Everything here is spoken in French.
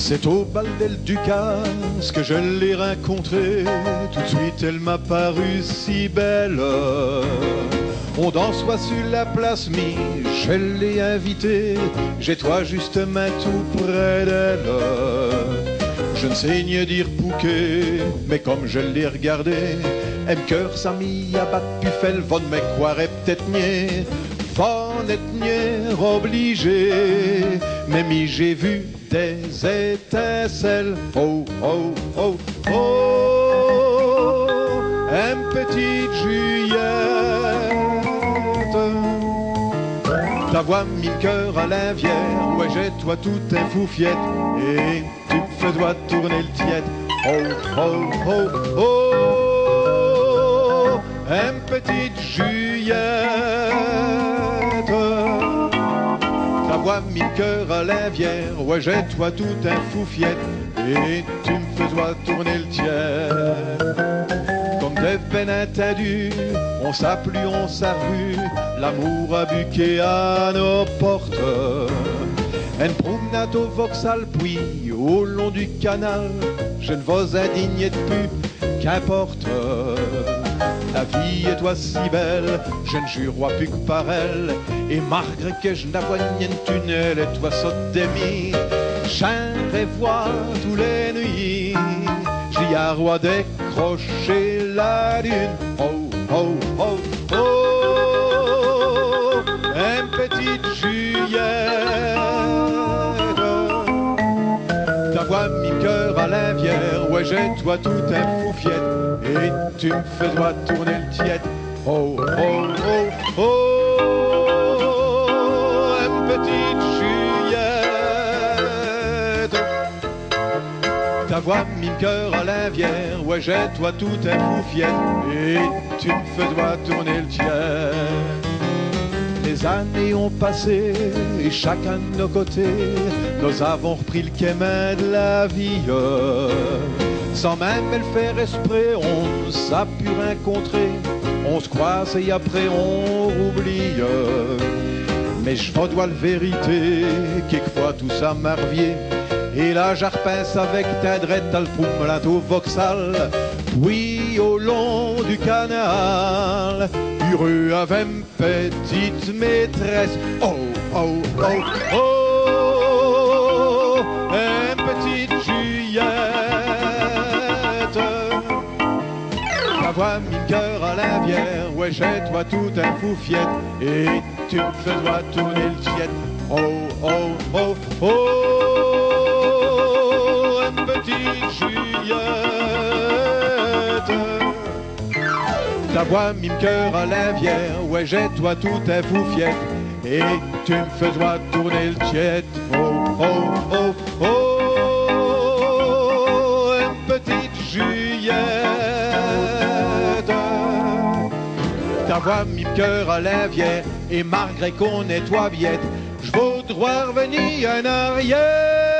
C'est au bal d'El Ducasse que je l'ai rencontrée. Tout de suite elle m'a paru si belle. On danse soit sur la place Mise, je l'ai invitée. J'ai toi justement tout près d'elle. Je ne sais ni dire pouquet, mais comme je l'ai regardé, elle cœur sa mie a bat pufel, von me croirait peut-être nier, von être nier obligé, mais mi j'ai vu des étincelles. Oh, oh, oh, oh, une petite Juliette, ta voix mille cœurs à l'invière, ouais j'ai toi tout un foufiette, et tu me fais doigt tourner le tiède. Oh, oh, oh, oh, une petite Juliette, ta voix mille cœurs à l'invière, ouais j'ai toi tout un foufiette, et tu me fais doigt tourner le tiède. Comme des bénintendus, on s'a plu, on s'a vu, l'amour a buqué à nos portes. Une promenade au Vauxhall, puis au long du canal, je ne vous indigne plus, qu'importe. La vie est toi si belle, je ne jure plus que par elle, et malgré que je n'avoigne un tunnel, et toi saute des mis, j'aimerais voir tous les nuits, j'y a roi décrocher la lune. Oh, oh, oh, oh, une petite Juliette, ta voix mille cœurs à l'invière, ouais j'ai toi tout un foufiette, et tu me fais doigt tourner le tiède. Oh, oh, oh, oh, une petite Juliette, ta voix mille cœurs à l'invière, ouais j'ai toi tout un foufiette, et tu me fais doigt tourner le tiède. Les années ont passé, et chacun de nos côtés, nous avons repris le chemin de la vie. Sans même le faire esprit, on s'est pu rencontrer, on se croise et après on oublie. Mais je vous dois la vérité, quelquefois tout ça m'a revié. Et là j'arpince avec ta drette à le promenade au Vauxhall, puis au long du canal, heureux avec une petite maîtresse. Oh, oh, oh, oh, une petite Juliette, ta voix mille cœurs à l'invière, ouais j'ai toi tout un foufiette, et tu me fais doigt tourner le tiède. Oh, oh, oh, oh, une petite Juliette, ta voix mille cœurs à l'invière, ouais j'ai toi tout un foufiette, et tu me fais doigt tourner le tiède. Oh, oh, oh, oh, une petite Juliette, ta voix mille cœurs à l'invière, et malgré qu'on est toi viette, je voudrais revenir en arrière.